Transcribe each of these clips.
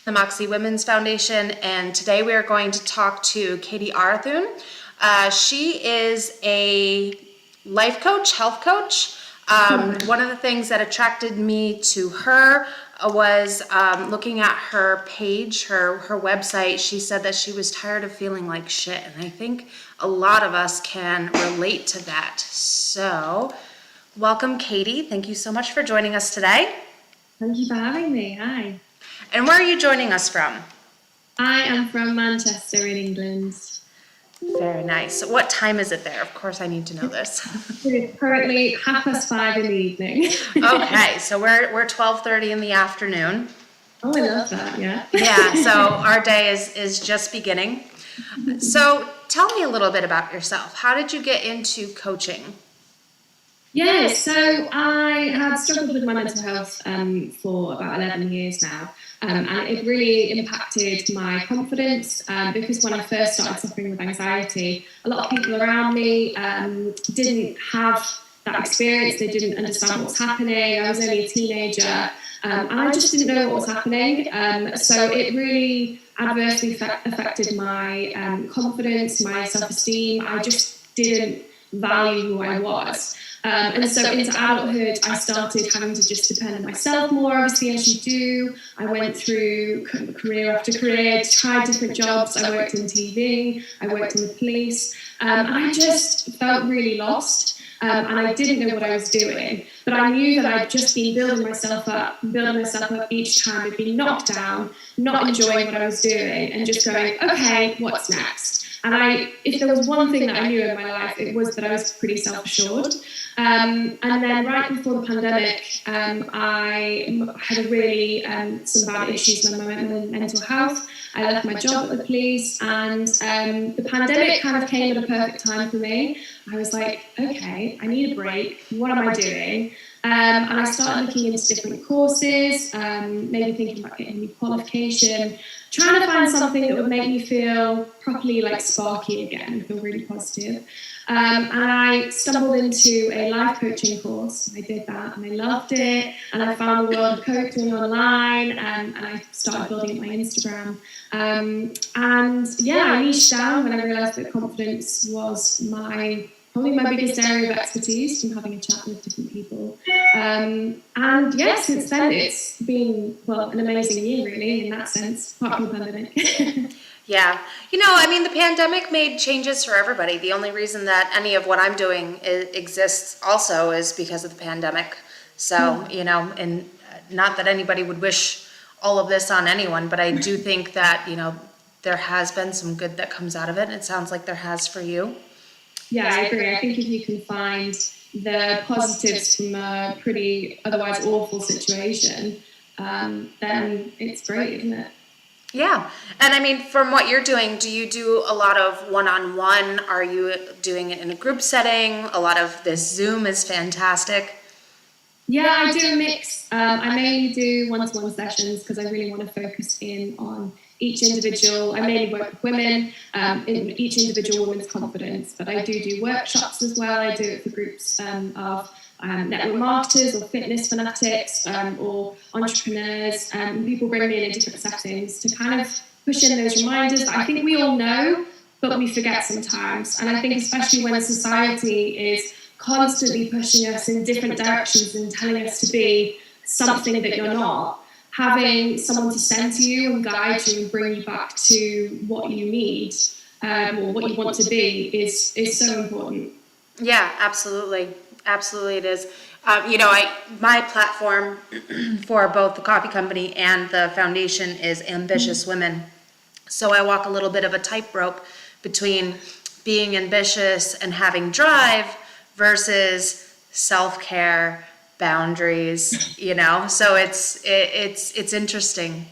the Moxxi Women's Foundation, and today we are going to talk to Katie Arathoon. She is a life coach, health coach. One of the things that attracted me to her was looking at her page, her website. She said that she was tired of feeling like shit, and I think a lot of us can relate to that. So, welcome, Katie. Thank you so much for joining us today. Thank you for having me. Hi. And where are you joining us from? I am from Manchester in England. Very nice. What time is it there? Of course, I need to know this. It is currently 5:30 in the evening. Okay, so we're 12:30 in the afternoon. Oh, I love that. Yeah. Yeah. So our day is just beginning. So tell me a little bit about yourself. How did you get into coaching? Yeah, so I had struggled with my mental health for about 11 years now, and it really impacted my confidence because when I first started suffering with anxiety, a lot of people around me didn't have that experience. They didn't understand what was happening. I was only a teenager, and I just didn't know what was happening. So it really adversely affected my confidence, my self-esteem. I just didn't value who I was. And so into adulthood, I started having to just depend on myself more, obviously, as you do. I went through career after career, tried different jobs. I worked in TV, I worked in the police, and I just felt really lost. And I didn't know what I was doing, but I knew that I'd just been building myself up each time. I'd been knocked down, not enjoying what I was doing, and just going, okay, what's next? And if there was one thing that I knew in my life, it was that I was pretty self-assured. And then right before the pandemic, I had some bad issues with my mental health. I left my job at the police, and the pandemic kind of came at a perfect time for me. I was like, okay, I need a break. What am I doing? And I started looking into different courses, maybe thinking about getting a new qualification, trying to find something that would make me feel properly like sparky again, feel really positive. And I stumbled into a life coaching course. I did that and I loved it. And I found the world of coaching online, and I started building up my Instagram. And yeah, I niched down when I realized that confidence was probably my biggest area of expertise from having a chat with different people. And yeah, since then it's been, an amazing year really in that sense, apart from the pandemic. Yeah. The pandemic made changes for everybody. The only reason that any of what I'm doing exists also is because of the pandemic. So, and not that anybody would wish all of this on anyone, but I do think that, there has been some good that comes out of it. And it sounds like there has for you. Yeah, I agree. I think if you can find the positives from a pretty otherwise awful situation, then it's great, isn't it? Yeah. And from what you're doing, do you do a lot of one-on-one? Are you doing it in a group setting? A lot of this Zoom is fantastic. Yeah, I do a mix. I mainly do one-to-one sessions because I really want to focus in on each individual. I mainly work with women in each individual woman's confidence, but I do workshops as well. I do it for groups of network marketers or fitness fanatics or entrepreneurs. People bring me in different settings to kind of push in those reminders that I think we all know, but we forget sometimes. And I think especially when society is constantly pushing us in different directions and telling us to be something that you're not, having someone to center you and guide you and bring you back to what you need or what you want to be is so important. Yeah, absolutely. Absolutely it is. My platform for both the coffee company and the foundation is ambitious women. So I walk a little bit of a tightrope between being ambitious and having drive versus self-care, boundaries, so it's interesting.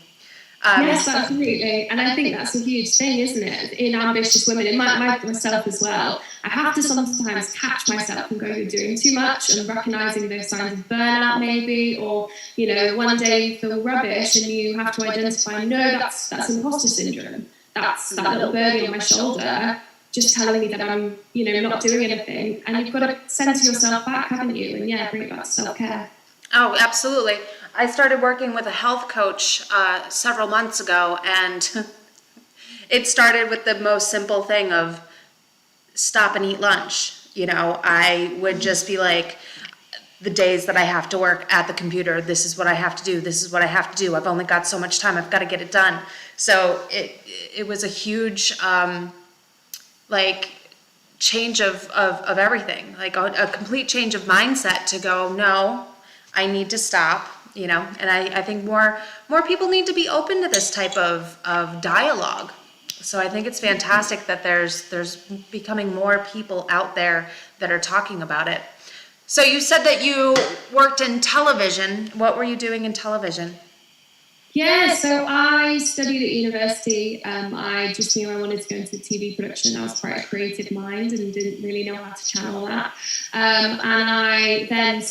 Yes, absolutely. And I think that's a huge thing, isn't it? In ambitious women, in myself as well. I have to sometimes catch myself and go, you're doing too much, and recognizing those signs of burnout maybe, or, one day you feel rubbish and you have to identify, no, that's imposter syndrome. That's that little birdie on my shoulder just telling me that I'm, not doing anything. And you've got to center yourself back, haven't you? And yeah, bring it back to self-care. Oh, absolutely. I started working with a health coach several months ago, and it started with the most simple thing of stop and eat lunch. You know, I would just be like, the days that I have to work at the computer, this is what I have to do, this is what I have to do. I've only got so much time, I've got to get it done. So it was a huge like change of everything, like a complete change of mindset to go, no, I need to stop, you know, and I think more people need to be open to this type of dialogue. So I think it's fantastic that there's becoming more people out there that are talking about it. So you said that you worked in television. What were you doing in television? Yeah, so I studied at university. I just knew I wanted to go into TV production. I was quite a creative mind and didn't really know how to channel that. And I then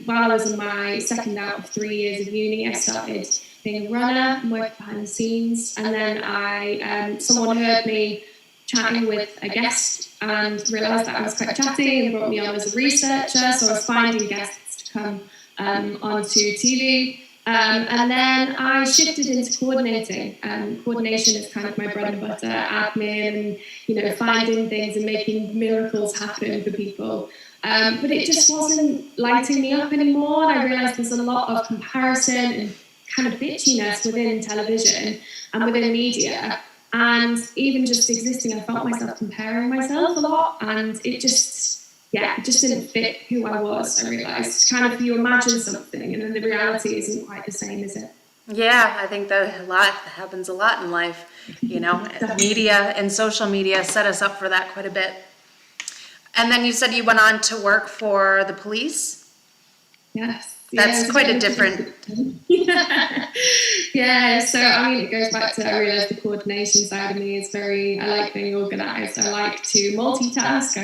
while I was in my second out of 3 years of uni, I started being a runner and working behind the scenes. And then someone heard me chatting with a guest and realised that I was quite chatty and brought me on as a researcher. So I was finding guests to come onto TV. And then I shifted into coordinating. Coordination is kind of my bread and butter, admin, and finding things and making miracles happen for people. But it just wasn't lighting me up anymore. And I realised there's a lot of comparison and kind of bitchiness within television and within media. And even just existing, I felt myself comparing myself a lot, and it just didn't fit who I was. I realised kind of you imagine something, and then the reality isn't quite the same, is it? Yeah, I think that happens a lot in life. You know, media and social media set us up for that quite a bit. And then you said you went on to work for the police? Yes. That's quite a different... Yeah, so I mean, it goes back to, I realise the coordination side of me is I like being organised. I like to multitask.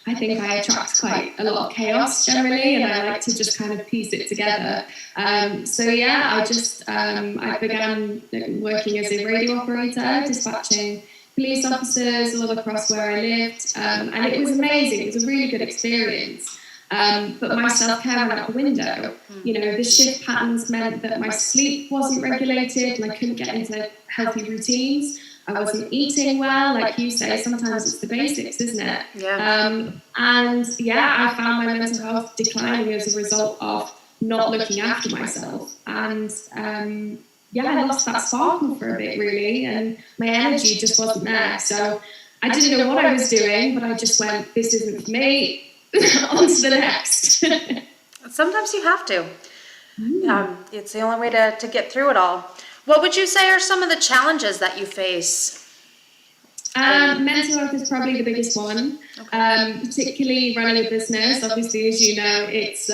I think I attract quite a lot of chaos generally, and I like to just kind of piece it together. I began working as a radio operator, dispatching police officers all across where I lived, and it was amazing. It was a really good experience. But my self-care went out the window. The shift patterns meant that my sleep wasn't regulated and I couldn't get into healthy routines. I wasn't eating well, like you say, sometimes it's the basics, isn't it? Yeah. I found my mental health declining as a result of not looking after myself. And I lost that sparkle for a bit, really, and my energy just wasn't there. So I didn't know what I was doing, but I just went, this isn't for me. On to the next. Sometimes you have to. It's the only way to get through it all. What would you say are some of the challenges that you face? Mental health is probably the biggest one, particularly running a business. Obviously, as you know, it's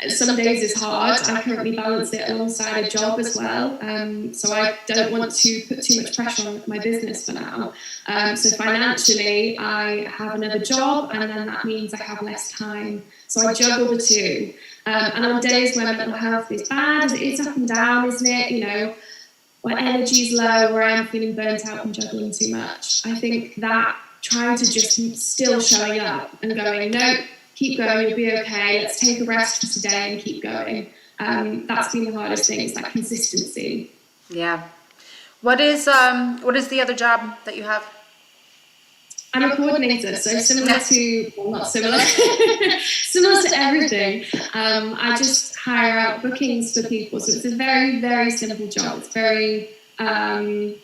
some days it's hard. I currently balance it alongside a job as well, so I don't want to put too much pressure on my business for now. So financially, I have another job, and then that means I have less time. So I juggle the two. And on days when mental health is bad, it's up and down, isn't it? When energy's low, or I'm feeling burnt out from juggling too much. I think that trying to just still showing up and going, no, keep going, you'll be okay, let's take a rest for today and keep going. That's been the hardest thing, is that consistency. Yeah. What is the other job that you have? I'm a coordinator, so similar to, well, not similar, similar to everything. I just hire out bookings for people, so it's a very, very simple job. It's very 2D.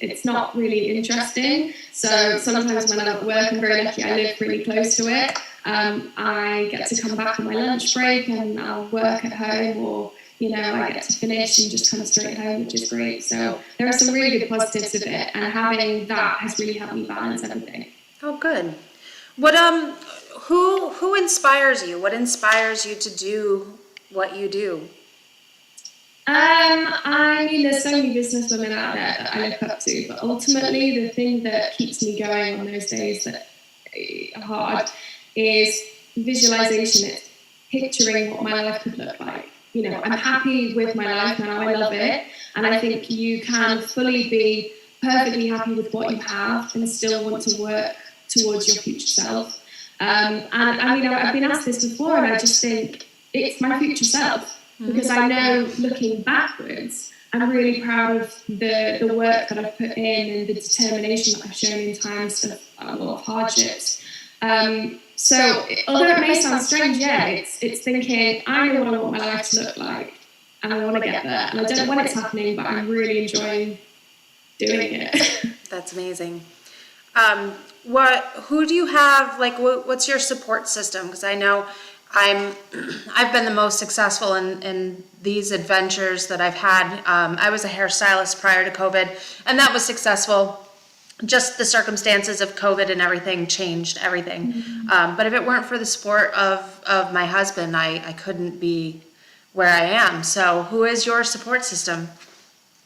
It's not really interesting. So sometimes when I'm at work, I'm very lucky, I live really close to it. I get to come back on my lunch break and I'll work at home, or I get to finish and just come straight home, which is great. So there are some really good positives of it, and having that has really helped me balance everything. Oh, good. What who inspires you? What inspires you to do what you do? I mean, there's so many business women out there that I look up to, but ultimately the thing that keeps me going on those days that are hard is visualization. It's picturing what my life could look like. I'm happy with my life now, I love it, and I think you can fully be perfectly happy with what you have and still want to work towards your future self. And I've been asked this before, and I just think it's my future self, because I know, looking backwards, I'm really proud of the work that I've put in and the determination that I've shown in times of a lot of hardships. So although it may sound strange, it's thinking, I know what I want my life to look like, and I want to get there, and I don't know when it's happening, but I'm really enjoying doing it. That's amazing. Who do you have, like, what's your support system? Because I know I've been the most successful in these adventures that I've had. I was a hairstylist prior to COVID, and that was successful. Just the circumstances of COVID and everything changed everything. But if it weren't for the support of my husband, I couldn't be where I am. So who is your support system?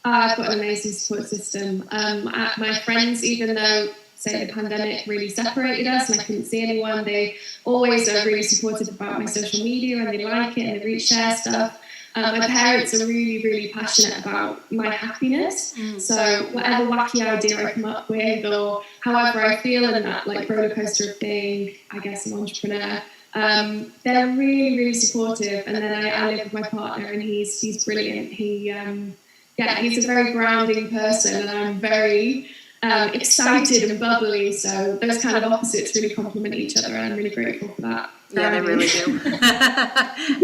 I've got an amazing support system. My friends, even though, say, the pandemic really separated us and I couldn't see anyone, they always are really supportive about my social media, and they like it and they share stuff. My parents are really, really passionate about my happiness. So whatever wacky idea I come up with, or however I feel in that like roller coaster of being, I guess, an entrepreneur, they're really, really supportive. And then I live with my partner, and he's brilliant. He's a very grounding person, and I'm very excited and bubbly. So those kind of opposites really complement each other, and I'm really grateful for that. Yeah, they really do.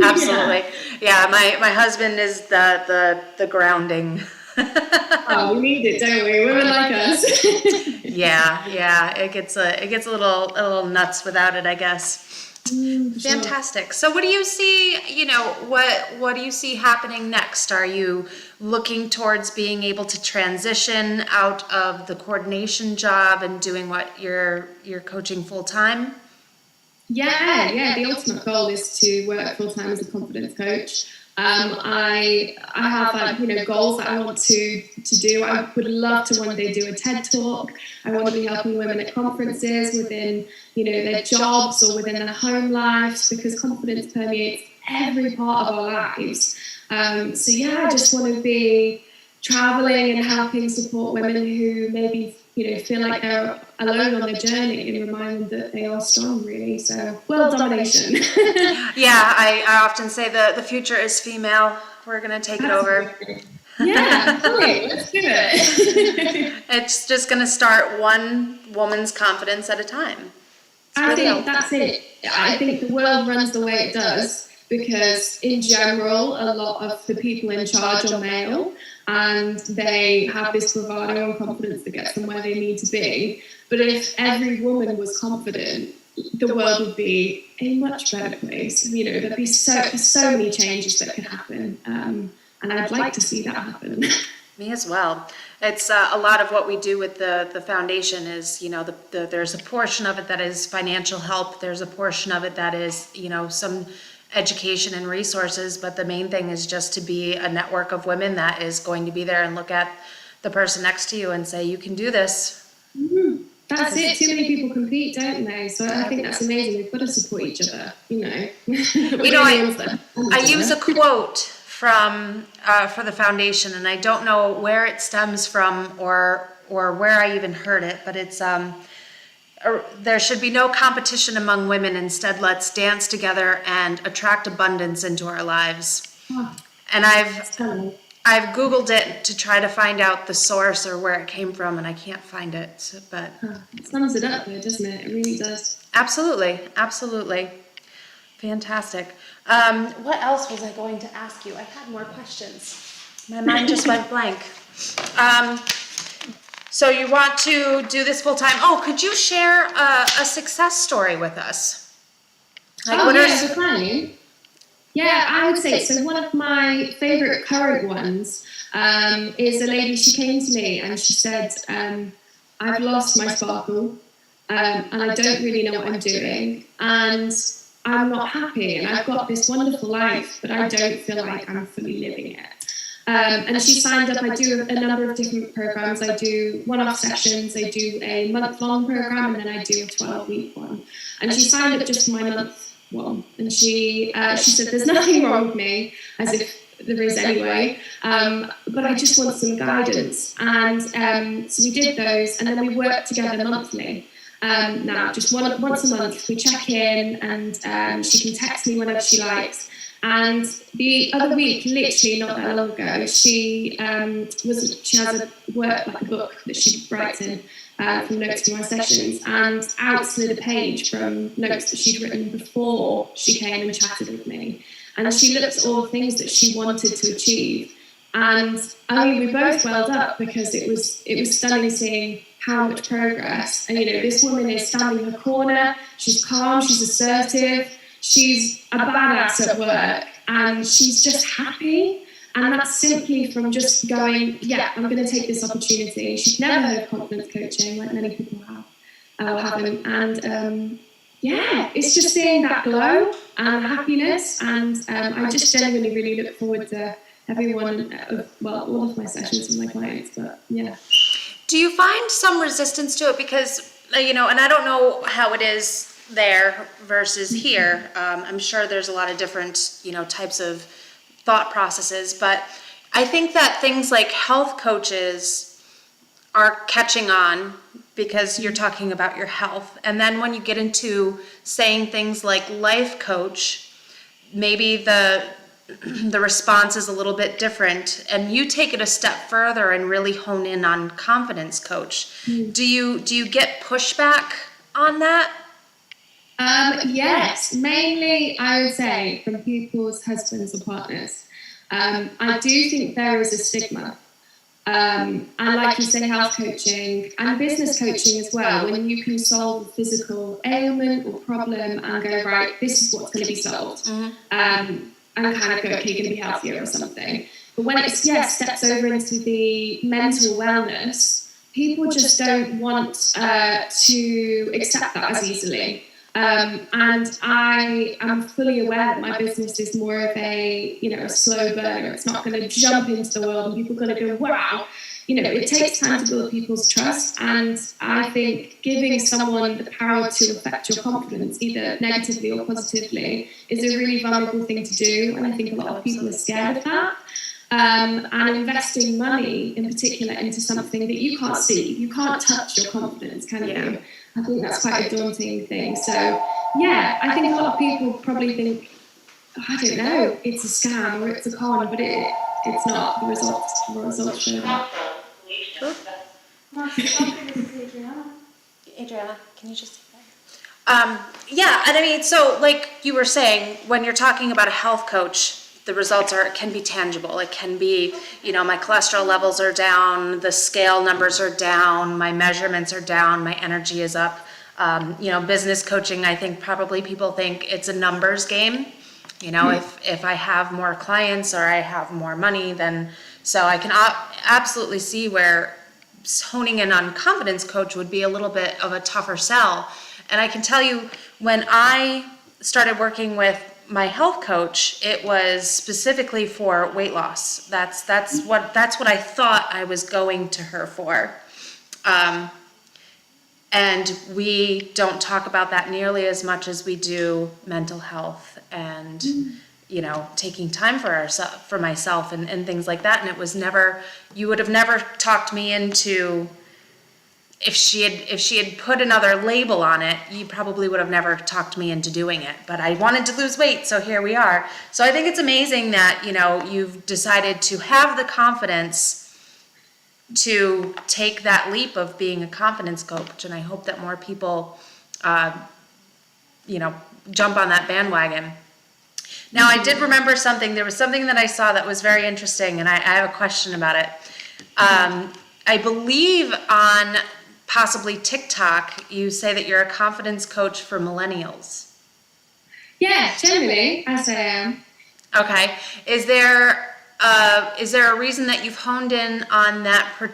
Absolutely. Yeah, my husband is the grounding. Oh, we need it, don't we? Women like us. Yeah. It gets a little nuts without it, I guess. Fantastic. So what do you see, what do you see happening next? Are you looking towards being able to transition out of the coordination job and doing what you're coaching full time? Yeah. The ultimate goal is to work full time as a confidence coach. I have goals that I want to do. I would love to one day do a TED talk. I want to be helping women at conferences, within their jobs or within their home lives, because confidence permeates every part of our lives. I just want to be traveling and helping support women who maybe feel like they're alone on their journey, and remind them that they are strong, really. So world domination. Yeah, I often say the future is female. We're gonna take it over. Yeah, great. Let's do it. It's just gonna start one woman's confidence at a time. I think that's it. I think the world runs the way it does because, in general, a lot of the people in charge are male, and they have this bravado and confidence that gets them where they need to be. But if every woman was confident, the world would be a much better place. There'd be so many changes that could happen, and I'd like to see that happen. Me as well. It's a lot of what we do with the foundation is, there's a portion of it that is financial help. There's a portion of it that is, some education and resources, but the main thing is just to be a network of women that is going to be there and look at the person next to you and say, you can do this. Mm-hmm. That's it. Too many people compete, don't they? So I think that's amazing. We've got to support each other, I use a quote from for the foundation, and I don't know where it stems from or where I even heard it, but it's there should be no competition among women. Instead, let's dance together and attract abundance into our lives. And I've Googled it to try to find out the source or where it came from, and I can't find it. But it sums it up, though, doesn't it? It really does. Absolutely. Fantastic. What else was I going to ask you? I had more questions. My mind just went blank. So you want to do this full time? Oh, could you share a success story with us? Yeah, I would say so. One of my favorite current ones is a lady. She came to me and she said, I've lost my sparkle, and I don't really know what I'm doing, and I'm not happy, and I've got this wonderful life, but I don't feel like I'm fully living it. And she signed up. I do a number of different programs. I do one-off sessions. I do a month-long program, and then I do a 12-week one. And she signed up just for my month one. And she said, "There's nothing wrong with me," as if there is anyway. But I just want some guidance. And so we did those, and then we worked together monthly. Now, just once a month, we check in, and she can text me whenever she likes. And the other week, literally not that long ago, she has a book that she writes in from notes from my sessions, and out slid a page from notes that she'd written before she came and chatted with me. And she looked at all the things that she wanted to achieve. And I mean, we both welled up because it was stunning seeing how much progress. And this woman is standing in her corner. She's calm. She's assertive. She's a badass at work, and she's just happy. And that's simply from just going, yeah, I'm going to take this opportunity. She's never heard of confidence coaching, like many people have, or haven't. And yeah, it's just seeing that glow and happiness. And I just genuinely really look forward to all of my sessions with my clients. But yeah. Do you find some resistance to it? Because, and I don't know how it is there versus here. I'm sure there's a lot of different, types of thought processes, but I think that things like health coaches are catching on because you're talking about your health. And then when you get into saying things like life coach, maybe the response is a little bit different, and you take it a step further and really hone in on confidence coach. Do you get pushback on that? Yes, mainly I would say from people's husbands or partners. I do think there is a stigma. And like you say, health coaching and business coaching as well, when you can solve a physical ailment or problem and go, right, this is what's going to be solved. And kind of go, okay, you're going to be healthier or something. But when it steps over into the mental wellness, people just don't want to accept that as easily. And I am fully aware that my business is more of a slow burner. It's not going to jump into the world and people are going to go, wow. It takes time to build people's trust. And I think giving someone the power to affect your confidence, either negatively or positively, is a really valuable thing to do. And I think a lot of people are scared of that. And investing money in particular into something that you can't see, you can't touch your confidence, can you? I think that's quite a daunting thing. So, yeah, I think a lot of people probably think, I don't know, it's a scam or it's a con, but it's not. The results show that. Adriana, can you just take that? Yeah, and I mean, so like you were saying, when you're talking about a health coach, the results can be tangible. It can be, my cholesterol levels are down, the scale numbers are down, my measurements are down, my energy is up. Business coaching, I think probably people think it's a numbers game. If I have more clients or I have more money, then so I can absolutely see where honing in on confidence coach would be a little bit of a tougher sell. And I can tell you, when I started working with my health coach, it was specifically for weight loss. That's what I thought I was going to her for. And we don't talk about that nearly as much as we do mental health and taking time for myself and things like that. And it was never, you would have never talked me into, if she had put another label on it, you probably would have never talked me into doing it. But I wanted to lose weight, so here we are. So I think it's amazing that, you've decided to have the confidence to take that leap of being a confidence coach. And I hope that more people, jump on that bandwagon. Now, I did remember something. There was something that I saw that was very interesting, and I have a question about it. I believe on possibly TikTok, you say that you're a confidence coach for millennials. Yeah, generally, as I am. Okay. Is there a reason that you've honed in on that particular